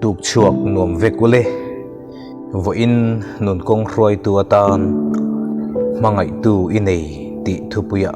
tuk chuak nuam vekule Vawiin nun kong Hruaitu atan Hmangaihtu inei ti thupuya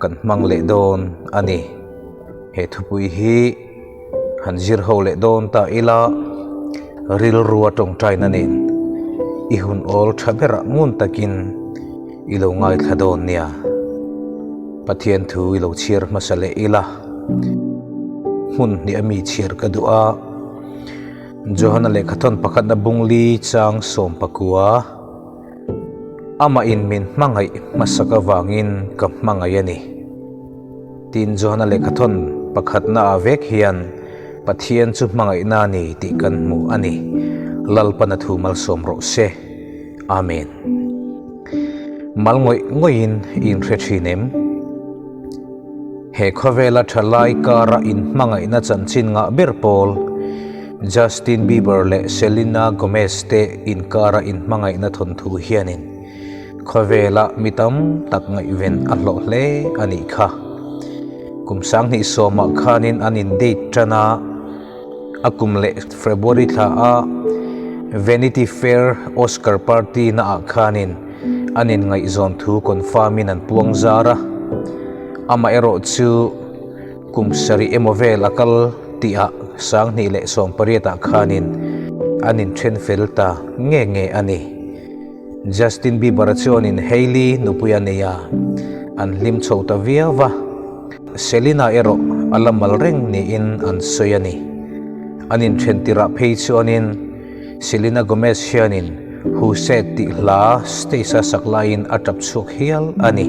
kan hmang le don ani he thupui hi hanjir ho le don ta ila ril ruwa tong traina nin ihun ol thabera ngun takin ilo ngai thadon nia pathian thu ilo chir masale ila mun ni ami chir kadua Johana le khathon pakhat na bungli chang som pakua ama in min mangai masaka wangin ka mangayani tin Johana le khathon pakhat na avek hian pathian chu mangai na ni ti kan mu ani lalpana thu mal som ro se amen malngoi ngoin in threithinem he khovela thalai kara in mangai na chanchin nga berpol Justin Bieber le Selena Gomez te in kara in mangai na thon thu hianin khovela mitam tak ngai ven allo hle ani kha kumsang ni soma khanin anin date trana akum le February tha a Vanity Fair Oscar party na khanin anin ngai zon thu confirmin an puang zara ama ero chu kumsari emovel akal tia sang ni le som pariata khanin anin thren felta nge ani Justin Bieber chonin Hailey nupuyaneya an lim chota viawa Selena ero alamal reng ni in an soyani anin thren tira phei chonin Selena Gomez hianin who said ti la stay sa saklain atap chuk hial ani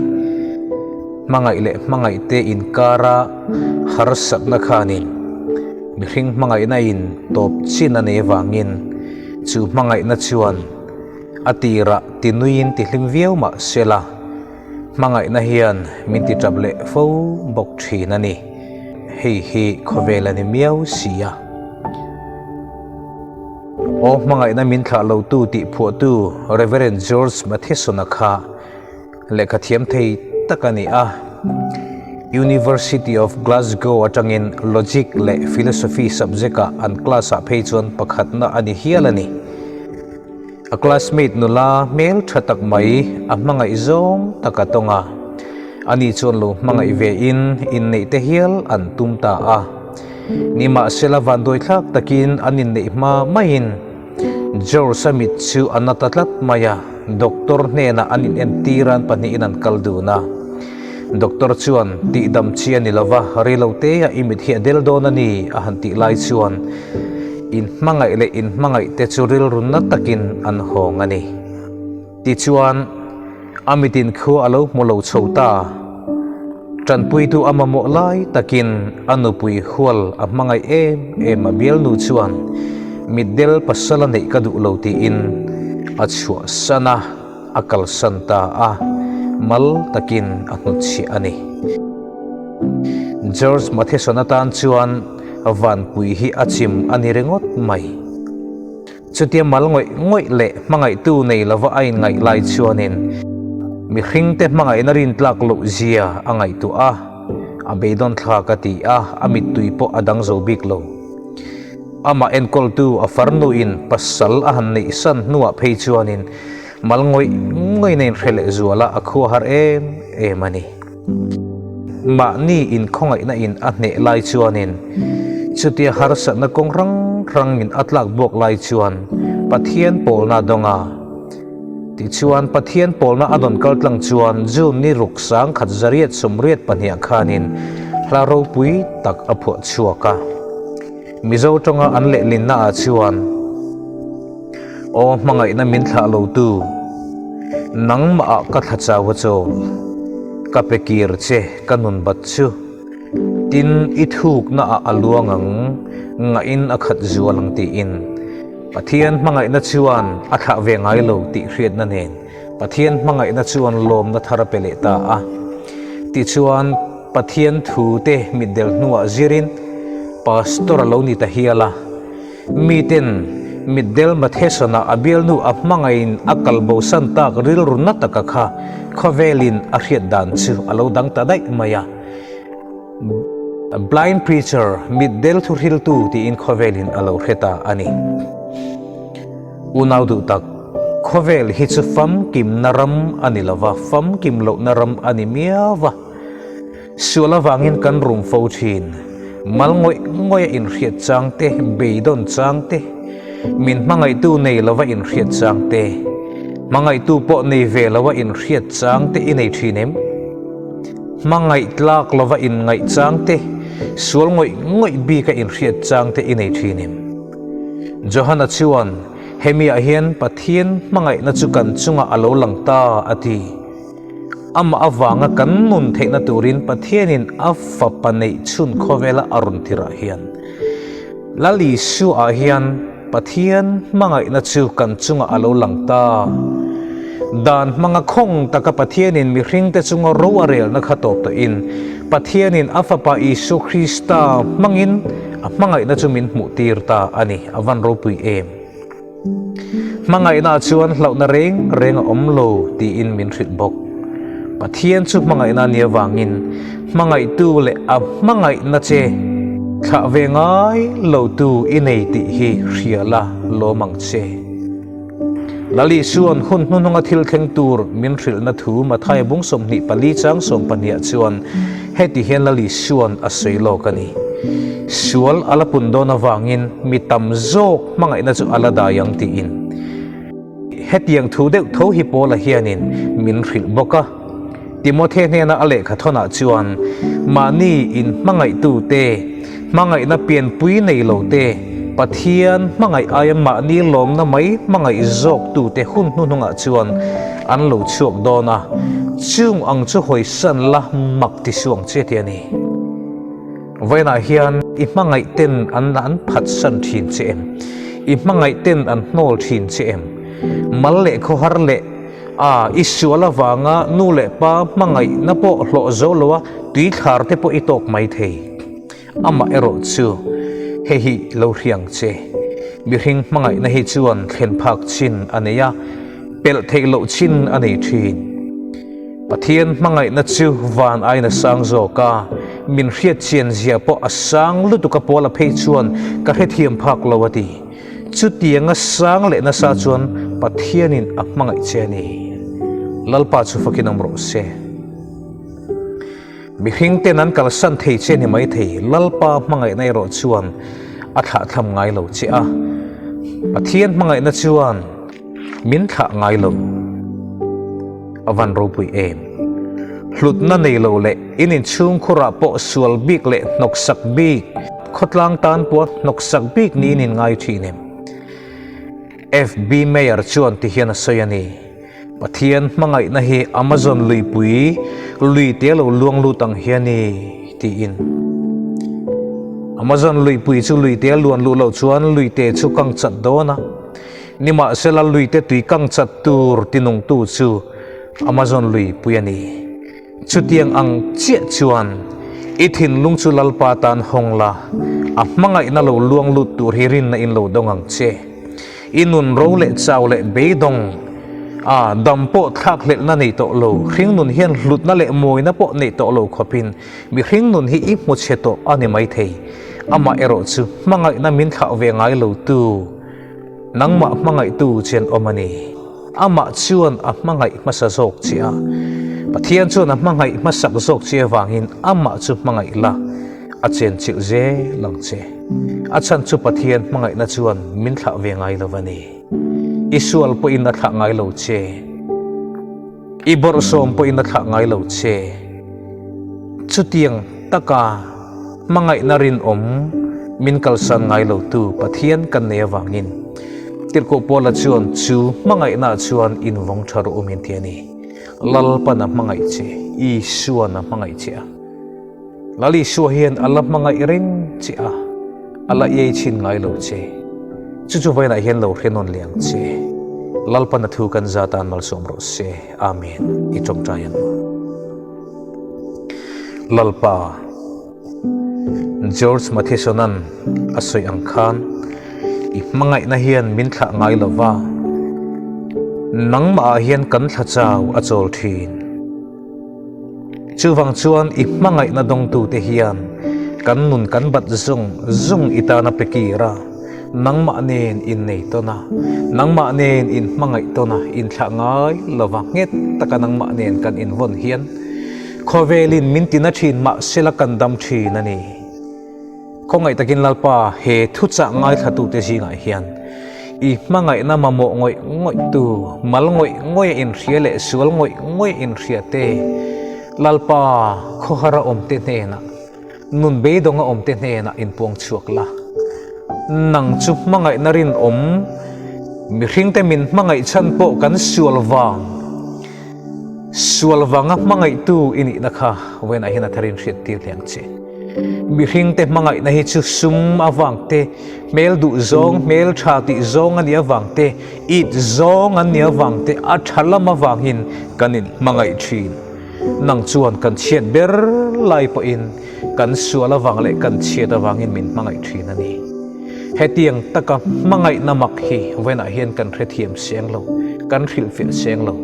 mangai te in kara harsak na khanin mihring mangai na in top chin ane wangin chu mangai na chuan atira tinuin tihlim viau ma sela mangai na hian minti table fo bok thin ani hi khovela ni miau sia o mangai na min thla lo tu ti phu tu Reverend George Mathesona kha lekha thiam thei takani a University of Glasgow atangin logic le philosophy subject an class a pheichon pakhat na ani hialani a classmate nula mel thatak mai a mangai zong takatonga ani chon lo mangai ve in nei te hial an tumta a nima sela vandoi thak takin anin nei ma main jor samit chu anatatlat maya doktor nena anin entiran pani inan kalduna Dr. Chuan ti dam chia ni lova rilote ya imit hi del donani a hanti lai chuan in mangai te churil runna takin an hong ani ti chuan amitin khu alo molo chota tranpui tu amamo lai takin anupui hual a mangai em abiel nu chuan middel pasala nei kadu lo ti in achua sana akal santa a mal takin anut si ani George Mathesona tan chuan van pui hi achim ani rengot mai chutia mal ngoi le mangai tu nei lova ai ngai lai chuanin mi hring te mangai na rin tlak lo zia angai tu a abeidon thla ka ti a amit tuipo adang zo bik lo ama enkol tu a farnu in pasal a han nei san nuwa phei chuanin malngoi nei rele zuala akhu har emani ma ni in khongai na in atne lai chuanin chutia harsa na kongrang min atlak bok lai chuan pathian pol na donga ti chuan pathian pol na adon kaltlang chuan jun ni ruksang khat zariat somriat pania khanin hlaro pui tak apho chuaka mizo tonga anle lin na chuan o mangai na min thla lo tu nang ma ka thacha wacho ka pekir che kanun batchu tin ithuk na aluangang ngain akhat zualang ti in pathian mangai na chuan atha ve ngai lo ti hriat na nen pathian mangai na chuan lom na tharapele ta a ti chuan pathian thu te middel nuwa zirin pastor lo ni ta hiala miten middel Mathesona abiel nu apmangain akalbo santa ril runata kakha khovelin ahriat dan chu alo dang tadai maya blind preacher mit del thu hil tu ti in khovelin alo heta ani unaw du tak khovel hi chu fam kim naram ani lova fam kim lo naram ani miawa sula wangin kan rum fo thin mal ngoi in riat chang te beidon chang te min mangai tu nei lova in riat chang te mangai tu po nei ve lova in riat chang te inei thinem mangai tlak lova in ngai chang te sual ngoi bi ka in riat chang te inei thinem johana chuan hemia hian pathian mangai na chu kan chunga alo langta ati ama awanga kan nun theina turin pathianin afa panei chun khovela arun thira hian lali su a hian pathian mangai na chu kan chunga alo langta dan manga khong taka pathianin mi hring te chunga ro arel na khatop to in pathianin afa pa Isu Krista mangin mangai na chu min mu tir ta ani avan ro pui em mangai na chuan hlau na reng omlo ti in min rit bok pathian chu mangai na nia wangin mangai tu le mangai na che kha ve ngai lo tu inei ti hi riala lo mang che lali suan hun hununga thil theng tur min ril na thu ma thai bung som ni pali chang som pania chuan heti hian lali suan a soilo kani sual ala pundo na wangin mitam zok mangai na chu ala dayang ti in hetiang thu deuh tho hi pola hianin min ril boka Timothe ne na ale khathona chuan mani in mangai tu te mangai na pian pui nei lo te pathian mangai ayam ma ni lom na mai mangai zok tu te hun hununga chuan an lo chuak dona chung ang chu hoi san la mak ti suang che ti ani vaina hian I mangai ten an phat san thin che em I mangai ten an hnol thin che em mal le kho har le isuala wanga nu le pa mangai na po hlo zo lowa tui thar te po itok mai thei ama ero chu he hi lo riang che mi hring mangai na hi chuan thlen phak chin aneya pel thei lo chin anei thin pathian mangai na chu van ai na sang zo ka min riat chen zia po asang lu tu ka pola phei chuan ka he thiam phak lowati chu tianga sang le na sa chuan pathianin mangai che ni lalpa chu fakin amro se mi hring te nan kal san thei che ni mai thei lalpa mangai nai ro chuan atha tham ngai lo che a pathian mangai na chuan min tha ngai lo avan ro pui em hlut na nei lo le inin chung khura po sual bik le nok sak bik khotlang tan po nok sak bik ni nin ngai thinem FB mayor chuan ti hian a soyani pathian mangai na hi Amazon lui pui lui te lo luang lu tang hiani ti in Amazon lui pui chu lui te luan lu lo chuan lui te chu kang chat do na nima sela lui te tui kang chat tur tinung tu chu Amazon lui pui ani chu tiang ang che chuan ithin lung chu lalpa tan hongla mangai na lo luang lu tur hirin na in lo dongang che inun ro le chaw le beidong dampo thak le na nei to lo hring nun hian hlut na le moi na po nei to lo khopin mi hring nun hi I mu che to ani mai thei ama ero chu mangai na min kha ve ngai lo tu nangma mangai tu chen omani ama chuan mangai masa zok chia pathian chuan mangai masak zok chia wangin ama chu mangai la a chen chil je lang che a chan chu pathian mangai na chuan min kha ve ngai lo wani isual po in na tha ngai lo che ibor som po in na tha ngai lo che chutiang taka mangai na rin min kalsan ngai lo tu pathian kan ne wangin tilko pola chuan chu mangai na chuan in wong thar umin tiani lalpa na mangai che Isu na mangai che lali su hian alap mangai ring che ala ye chin ngai lo che chu vai na hian lo hrenon liang che lalpa na thu kan zatan mal som ro se amen I trong trayan lalpa George Mathesonan asoy ang khan I mangai na hian min tha ngai lova nang ma hian kan tha chaw a chol thin chuwang chuan I mangai na dong tu te hian kan nun kan bat zung ita na pekira nang ma nen in nei to na nang ma nen in mangai to na in thla ngai lova nget taka nang ma nen kan in von hian khovelin min tina thin ma sela kan dam thin ani khongai takin lalpa he thu cha ngai thatu te ji ngai hian i mangai na mamo ngoi tu mal ngoi in riale sual ngoi in riate lalpa khohara omte ne na nun be donga omte ne na in puang chuak la nang chu mangai na rin mi hring te min mangai chan po kan sual wanga mangai tu ini na kha when a hina tharin hriat tir liang che mi hring te mangai na hi chu sum awang te mel du zong mel tha ti zong ani awang te it zong ani awang te a thalam awangin kanin mangai thin nang chuan kan chiat ber lai po in kan sual awang le kan chiat awangin min mangai thin ani hetiang taka mangai na mak hi when a hian kan hrethiam seng lo kan hril fel seng lo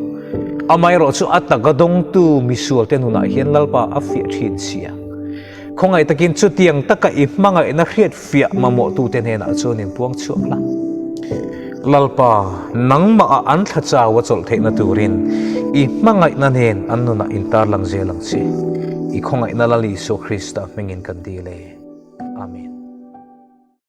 amai ro chu ataga dong tu misual te nuna hian lalpa a fia thin sia khongai takin chu tiang taka i mangai na hriat fia mamo tu te hena chuan in puang chuak la lalpa nangma a an thla chawa chol theina turin i mangai na nen an nuna intar lang zelang che i khongai na lali so Krista mengin kan dile amen.